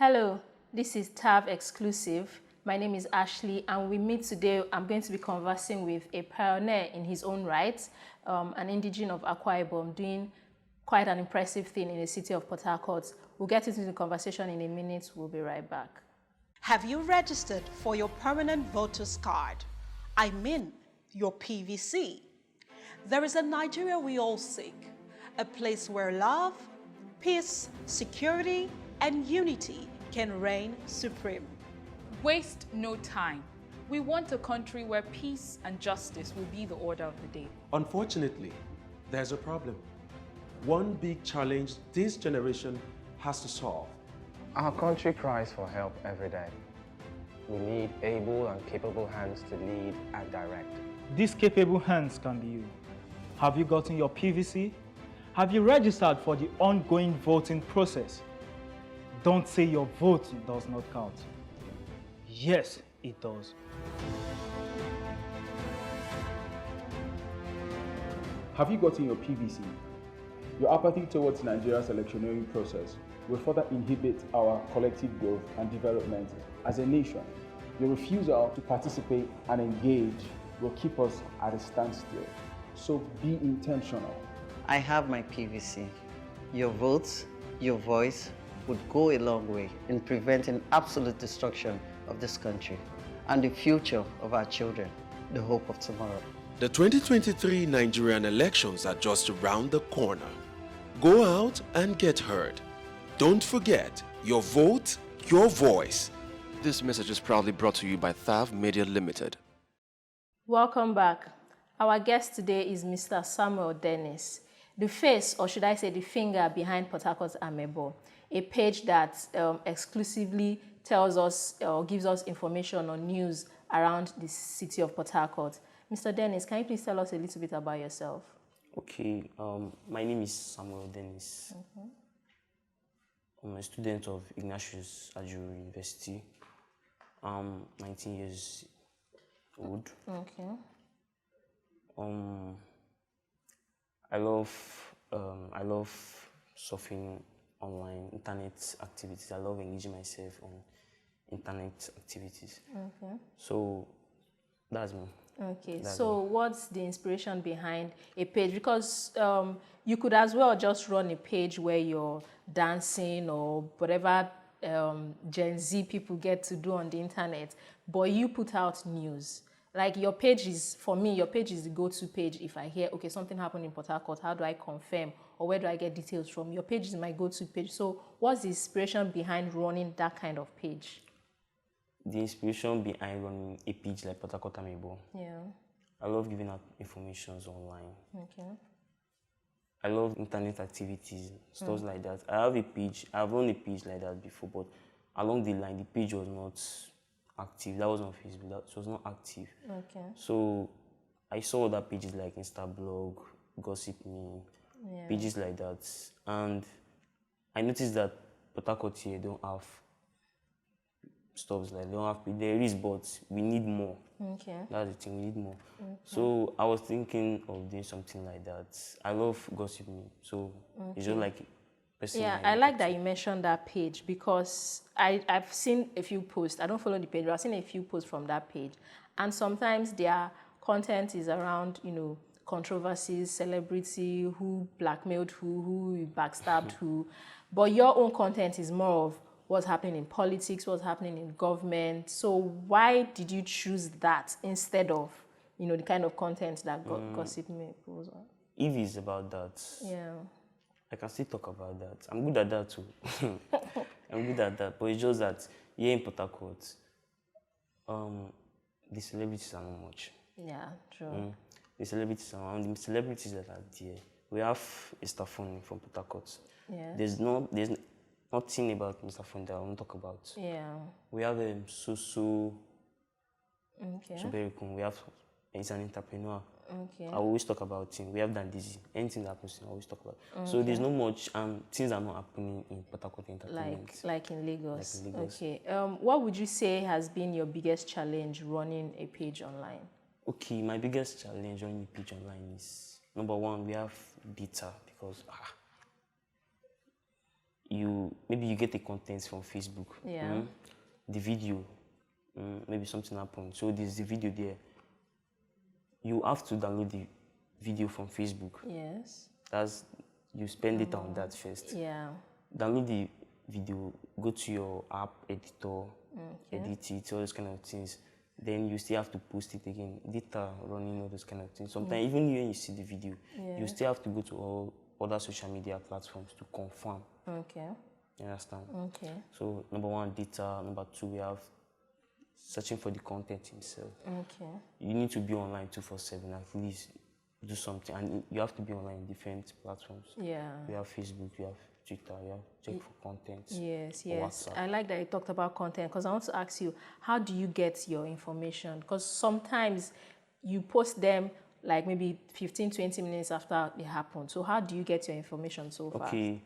Hello, this is TAV Exclusive. My name is Ashley, and we meet today. I'm going to be conversing with a pioneer in his own right, an indigene of Akwa Ibom, doing quite an impressive thing in the city of Port Harcourt. We'll get into the conversation in a minute. We'll be right back. Have you registered for your permanent voter's card? I mean, your PVC. There is a Nigeria we all seek, a place where love, peace, security, and unity can reign supreme. Waste no time. We want a country where peace and justice will be the order of the day. Unfortunately, there's a problem. One big challenge this generation has to solve. Our country cries for help every day. We need able and capable hands to lead and direct. These capable hands can be you. Have you gotten your PVC? Have you registered for the ongoing voting process? Don't say your vote does not count. Yes, it does. Have you gotten your PVC? Your apathy towards Nigeria's electioneering process will further inhibit our collective growth and development as a nation. Your refusal to participate and engage will keep us at a standstill. So be intentional. I have my PVC. Your votes, your voice would go a long way in preventing absolute destruction of this country and the future of our children, the hope of tomorrow. The 2023 Nigerian elections are just around the corner. Go out and get heard. Don't forget, your vote, your voice. This message is proudly brought to you by THAV Media Limited. Welcome back. Our guest today is Mr. Samuel Dennis, the face, or should I say the finger behind Port Harcourt Amebo, a page that exclusively tells us or gives us information on news around the city of Port Harcourt. Mr. Dennis, can you please tell us a little bit about yourself? Okay, my name is Samuel Dennis. I'm a student of Ignatius Ajuru University. I'm 19 years old. Okay. I love surfing online, internet activities. I love engaging myself on internet activities. Okay. So that's me. Okay, so what's the inspiration behind a page? Because you could as well just run a page where you're dancing or whatever Gen Z people get to do on the internet, but you put out news. Like your page is, for me, your page is the go-to page if I hear, okay, something happened in Port Harcourt, how do I confirm? Or where do I get details from? Your page is my go-to page. So what's the inspiration behind running that kind of page? The inspiration behind running a page like Port Harcourt Amebo. Yeah. I love giving out informations online. Okay. I love internet activities, stuff like that. I've run a page like that before, but along the line, the page was not active. That was on Facebook. It was not active. Okay. So I saw other pages like Instablog, Gossip Me, pages like that. And I noticed that Port Harcourt here don't have stuff like they don't have. There is, but we need more. Okay. That's the thing, we need more. Okay. So I was thinking of doing something like that. I love Gossip Me, so it's just like person. Yeah, I like that you mentioned that page because I've seen a few posts. I don't follow the page, but I've seen a few posts from that page, and sometimes their content is around, controversies, celebrity, who blackmailed who backstabbed who, but your own content is more of what's happening in politics, what's happening in government. So why did you choose that instead of, the kind of content that Gossip Me goes on? If it's about that, yeah, I can still talk about that. I'm good at that too. I'm good at that, but it's just that here in Port Harcourt, the celebrities are not much. Yeah, true. The celebrities that are there. We have Mr. Funny from Port Harcourt. Yeah. There's nothing about Mr. Funny that I won't talk about. Yeah. We have Susu. Okay. He's an entrepreneur. Okay. I always talk about him. We have Dandizi. Anything that happens, I always talk about. Okay. So there's no much things are not happening in Port Harcourt entertainment. Like in Lagos. Like in Lagos. Okay. What would you say has been your biggest challenge running a page online? Okay, my biggest challenge running a page online is, number one, we have data because maybe you get the contents from Facebook. Yeah. The video, maybe something happened. So there's the video there. You have to download the video from Facebook. Yes. You spend data on that first. Yeah. Download the video, go to your app editor, edit it, all those kind of things. Then you still have to post it again. Data running, all those kind of things. Sometimes even when you see the video, you still have to go to all other social media platforms to confirm. Okay. You understand? Okay. So number one, data. Number two, we have searching for the content himself. Okay. You need to be online 24/7, at least do something, and you have to be online in different platforms. Yeah. We have Facebook, we have Twitter, you have check for content. Yes. WhatsApp. I like that you talked about content because I want to ask you, how do you get your information? Because sometimes you post them like maybe 15, 20 minutes after it happened. So how do you get your information so fast? Okay,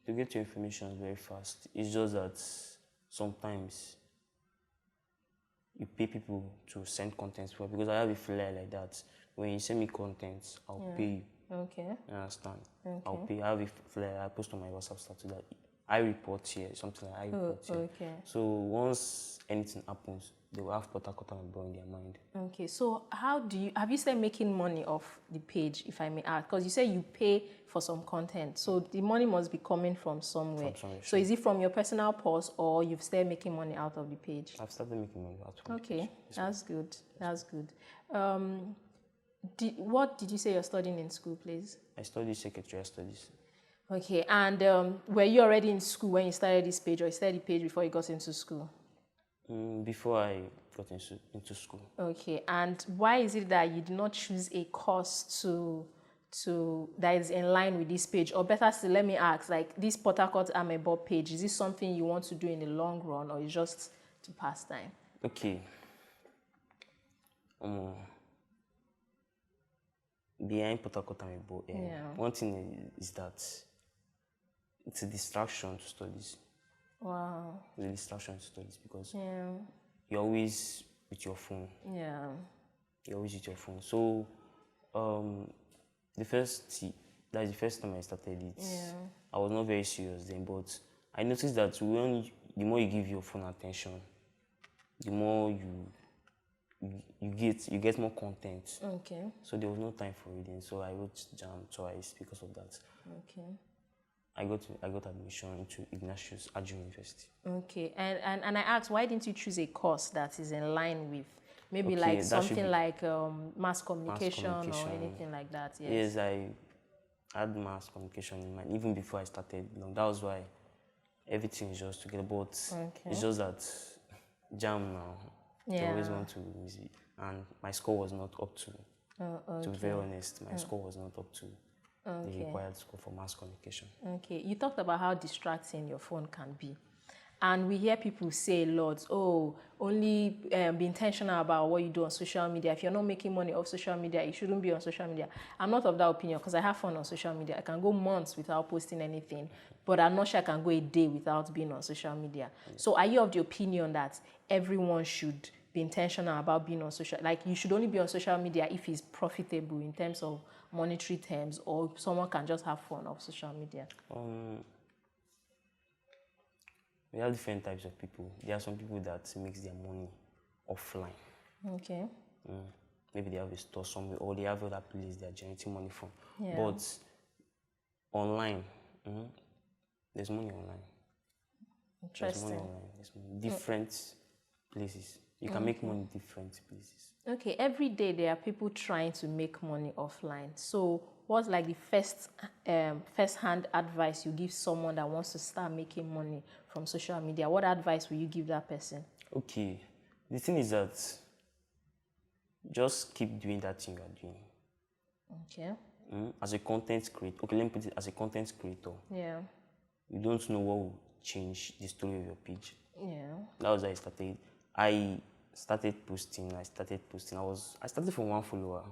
to get your information very fast. It's just that sometimes you pay people to send content for, because I have a flyer like that. When you send me content, I'll pay you. Okay. You understand? Okay. I'll pay. I have a flyer I post on my WhatsApp status that I report here, something like I report here. Okay. So once anything happens, they will have Port Harcourt and Bro in their mind. Okay, so have you started making money off the page, if I may ask? Because you say you pay for some content, so the money must be coming from somewhere. So is it from your personal purse, or you've started making money out of the page? I've started making money out of the Okay, page. that's good. That's good. What did you say you're studying in school, please? I studied secretarial studies. Okay, and were you already in school when you started this page, or you started the page before you got into school? Before I got into school. Okay, and why is it that you did not choose a course that is in line with this page? Or better still, let me ask, like this Port Harcourt Amebo page, is this something you want to do in the long run, or is just to pass time? Okay. Behind Port Harcourt Amebo, one thing is that it's a distraction to studies. Wow. It's a distraction to studies because you're always with your phone. Yeah. You're always with your phone. So, that's the first time I started it. I was not very serious then, but I noticed that the more you give your phone attention, the more you get more content. Okay. So there was no time for reading. So I wrote JAM twice because of that. Okay. I got admission into Ignatius Aju University. Okay, and I asked, why didn't you choose a course that is in line with maybe Okay, like something like mass communication or anything like that? Yes, I had mass communication in mind even before I started. That was why everything is just together. But it's just that JAM now, they always want to use it, and my score was not up to. To be very honest, my score was not up to. The required score for mass communication. Okay, you talked about how distracting your phone can be. And we hear people say a lot, only be intentional about what you do on social media. If you're not making money off social media, you shouldn't be on social media. I'm not of that opinion because I have fun on social media. I can go months without posting anything, but I'm not sure I can go a day without being on social media. So are you of the opinion that everyone should be intentional about being on social, like you should only be on social media if it's profitable in terms of monetary terms, or someone can just have fun off social media? We have different types of people. There are some people that makes their money offline. Okay. Maybe they have a store somewhere, or they have other places they are generating money from. Yeah. But online, there's money online. Interesting. There's money online. There's money. Different places. You can make money in different places. Okay, every day there are people trying to make money offline. So what's like the first-hand advice you give someone that wants to start making money from social media? What advice will you give that person? Okay, the thing is that just keep doing that thing you are doing. Okay. As a content creator, okay, let me put it as a content creator. Yeah. You don't know what will change the story of your page. Yeah. That was how I started. I started posting. I started from one follower.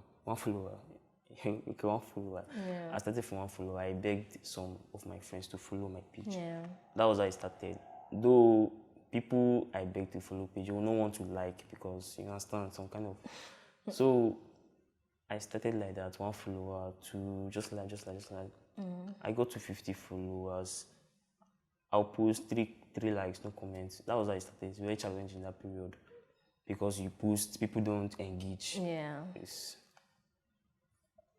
Okay, one follower. Yeah. I started from one follower. I begged some of my friends to follow my page. Yeah. That was how I started. Though people I begged to follow page, you will not want to like because you understand some kind of. So I started like that, one follower, to just like. I got to 50 followers, I'll post three likes, no comments. That was how I started. It's very challenging in that period because you post, people don't engage. Yeah.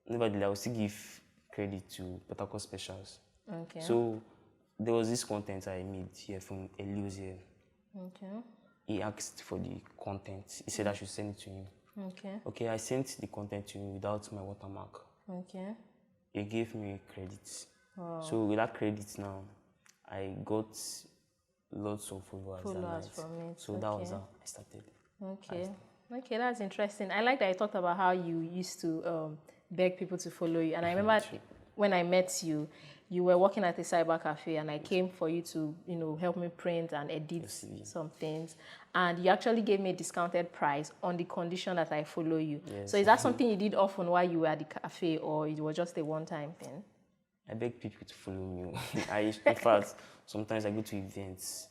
Nevertheless, I will still give credit to Harcourt Specials. Okay. So there was this content I made here from Elios here. Okay. He asked for the content. He said I should send it to him. Okay. Okay, I sent the content to him without my watermark. Okay. He gave me credit. Wow. So with that credit now, I got lots of followers from it. So that was how I started. Okay. Okay, that's interesting. I like that you talked about how you used to beg people to follow you. And I remember when I met you, you were working at a cyber cafe, and I came for you to, help me print and edit some things. And you actually gave me a discounted price on the condition that I follow you. Yes. So is that something you did often while you were at the cafe, or it was just a one-time thing? I beg people to follow me. In fact, sometimes I go to events.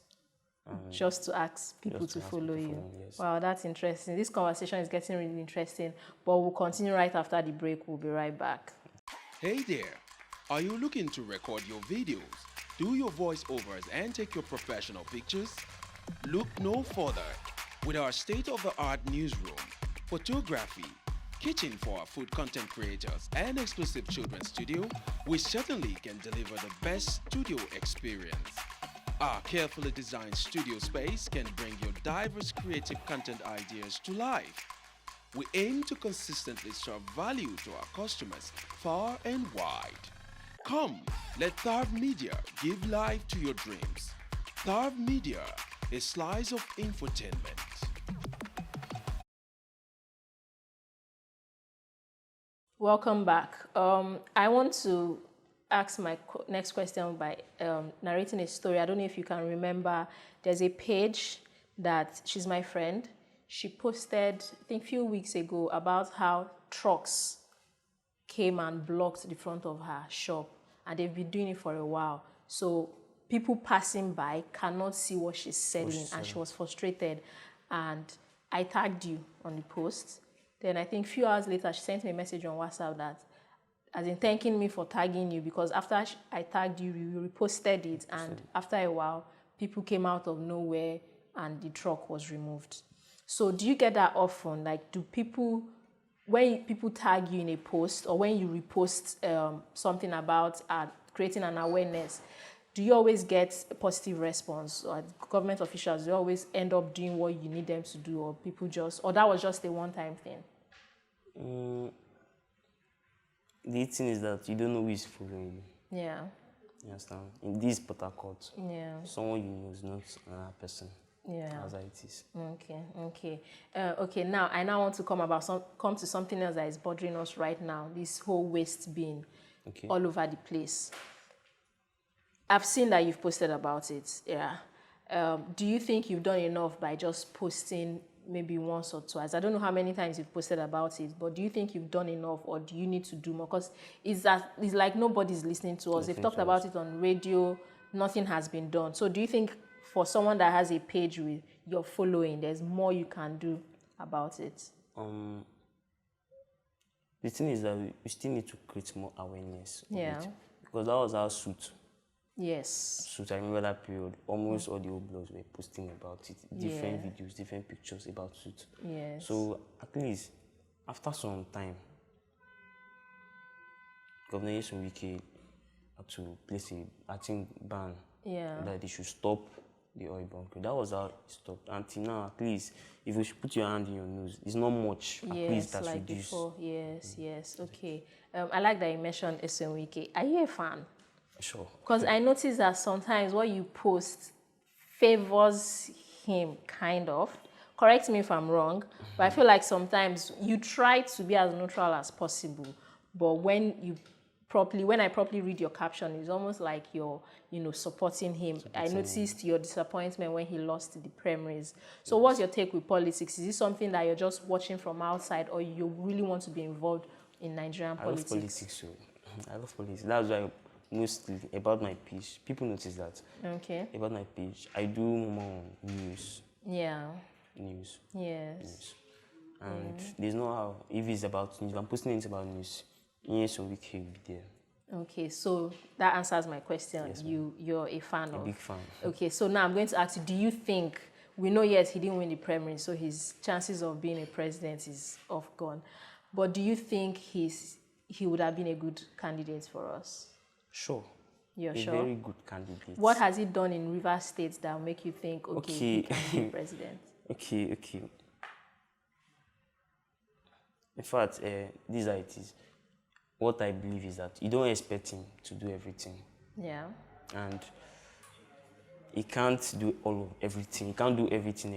Just to ask people to follow you. Yes. Wow, that's interesting. This conversation is getting really interesting, but we'll continue right after the break. We'll be right back. Hey there! Are you looking to record your videos, do your voiceovers, and take your professional pictures? Look no further. With our state-of-the-art newsroom, photography, kitchen for our food content creators, and exclusive children's studio, we certainly can deliver the best studio experience. Our carefully designed studio space can bring your diverse creative content ideas to life. We aim to consistently serve value to our customers far and wide. Come, let Tharv Media give life to your dreams. Tharv Media, a slice of infotainment. Welcome back. I want to ask my next question by narrating a story. I don't know if you can remember. There's a page that she's my friend. She posted, I think a few weeks ago, about how trucks came and blocked the front of her shop, and they've been doing it for a while. So people passing by cannot see what she's selling, and she was frustrated. And I tagged you on the post. Then I think a few hours later, she sent me a message on WhatsApp that, as in thanking me for tagging you, because after I tagged you, you reposted it, and after a while, people came out of nowhere and the truck was removed. So do you get that often? Like, do people, when people tag you in a post, or when you repost something about creating an awareness, do you always get a positive response? Or government officials, do you always end up doing what you need them to do, or people just, or that was just a one-time thing? The thing is that you don't know who is following you. Yeah. You understand? In this Harcourt, someone you know is not another person. Yeah. As it is. Okay. Now I want to come to something else that is bothering us right now. This whole waste bin all over the place. I've seen that you've posted about it. Yeah. Do you think you've done enough by just posting maybe once or twice? I don't know how many times you've posted about it, but do you think you've done enough, or do you need to do more? Because it's like nobody's listening to us. They've talked about it on radio. Nothing has been done. So do you think for someone that has a page with your following, there's more you can do about it? The thing is that we still need to create more awareness. Yeah. Because that was our suit. Yes. So I remember that period, almost all the old blogs were posting about it, different videos, different pictures about it. Yes. So at least after some time, Governor Yeson Wike had to place a ban that they should stop the oil bunkering. That was how it stopped. Until now, at least if you should put your hand in your nose, it's not much. At least that's like reduced. Before. Yes. Okay. I like that you mentioned Yeson Wike. Are you a fan? Sure. Because I notice that sometimes what you post favors him, kind of. Correct me if I'm wrong, but I feel like sometimes you try to be as neutral as possible, but when I properly read your caption, it's almost like you're, supporting him. I noticed your disappointment when he lost the primaries. So what's your take with politics? Is this something that you're just watching from outside, or you really want to be involved in Nigerian politics? I love politics, I love politics. That's why mostly about my page, people notice that. Okay. About my page, I do more news. Yeah. News. Yes. News. And there's no how, if it's about news, if I'm posting it about news, Yeson Wike will be there. Okay, so that answers my question. Yes, You're a fan of. Big fan. Okay, so now I'm going to ask you, do you think, we know yes, he didn't win the primary, so his chances of being a president is off gone. But do you think he would have been a good candidate for us? Sure. You're a sure? very good candidate. What has he done in Rivers State that will make you think, okay, he can be president? Okay. In fact, this is how it is. What I believe is that you don't expect him to do everything. Yeah. And he can't do everything. He can't do everything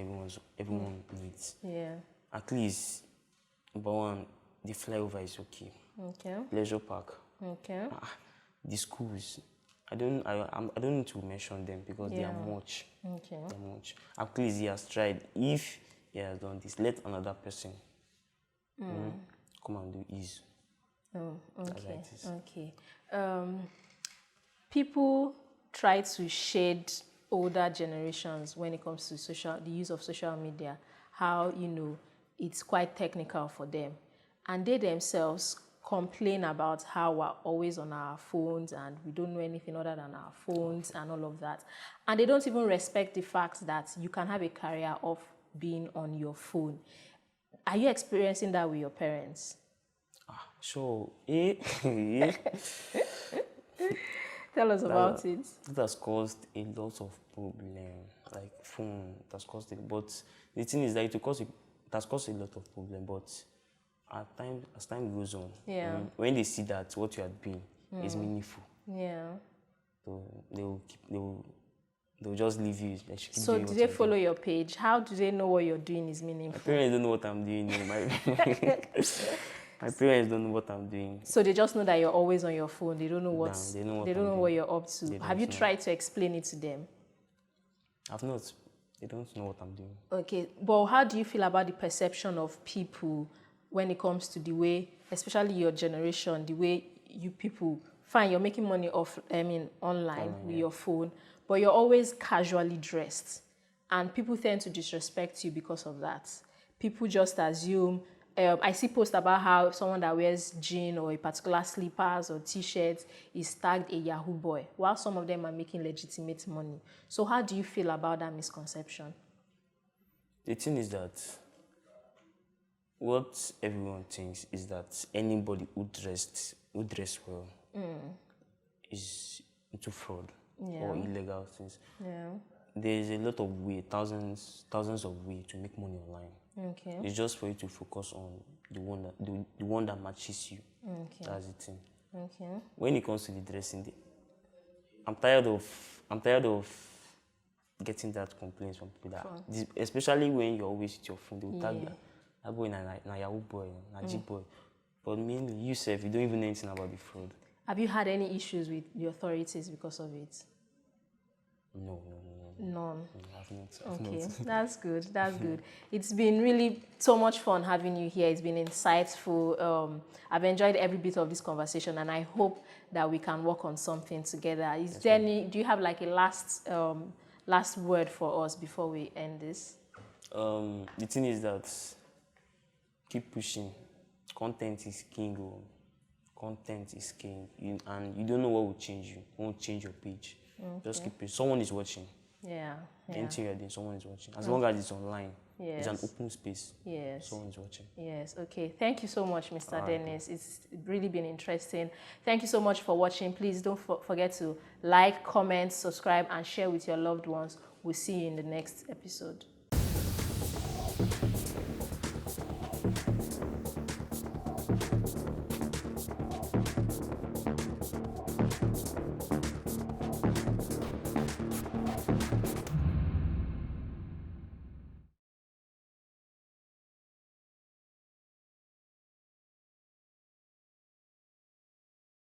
everyone needs. Yeah. At least, number one, the flyover is okay. Okay. Leisure park. Okay. The schools. I don't need to mention them because they are much. Okay. They are much. At least he has tried. If he has done this, let another person come and do his. Oh, okay. Like Okay. People try to shade older generations when it comes to the use of social media, how, it's quite technical for them. And they themselves complain about how we're always on our phones and we don't know anything other than our phones and all of that. And they don't even respect the fact that you can have a career of being on your phone. Are you experiencing that with your parents? Sure. Tell us about it. It has caused a lot of problems, like phone, it has caused it. But the thing is that it has caused a lot of problems, but as time goes on, when they see that what you are doing is meaningful, so they'll just leave you. So do they follow your page? How do they know what you're doing is meaningful? My parents don't know what I'm doing. My parents don't know what I'm doing. So they just know that you're always on your phone. They don't know they don't know what you're up to. Have you tried to explain it to them? I've not. They don't know what I'm doing. Okay, but how do you feel about the perception of people when it comes to the way, especially your generation, the way you people, fine, you're making money online with your phone, but you're always casually dressed. And people tend to disrespect you because of that. People just assume, I see posts about how someone that wears jeans or a particular slippers or t-shirts is tagged a Yahoo boy, while some of them are making legitimate money. So how do you feel about that misconception? The thing is that what everyone thinks is that anybody who dress well is into fraud or illegal things. Yeah. There's a lot of ways, thousands of ways to make money online. Okay. It's just for you to focus on the one that matches you. Okay. That's the thing. Okay. When it comes to the dressing, I'm tired of getting that complaints from people that, especially when you're always with your phone, they'll tag that boy na Yahoo boy, na G boy. But mainly you self, you don't even know anything about the fraud. Have you had any issues with the authorities because of it? No. None. I've not. Okay, that's good. That's good. It's been really so much fun having you here. It's been insightful. I've enjoyed every bit of this conversation, and I hope that we can work on something together. Do you have like a last word for us before we end this? The thing is that keep pushing. Content is king. Content is king, and you don't know what will change you. Won't change your page. Okay. Just keep pushing. Someone is watching. Yeah. Anything you're doing, someone is watching. As long as it's online, it's an open space. Yes. Someone is watching. Yes. Okay. Thank you so much, Mr. Dennis. It's really been interesting. Thank you so much for watching. Please don't forget to like, comment, subscribe, and share with your loved ones. We'll see you in the next episode.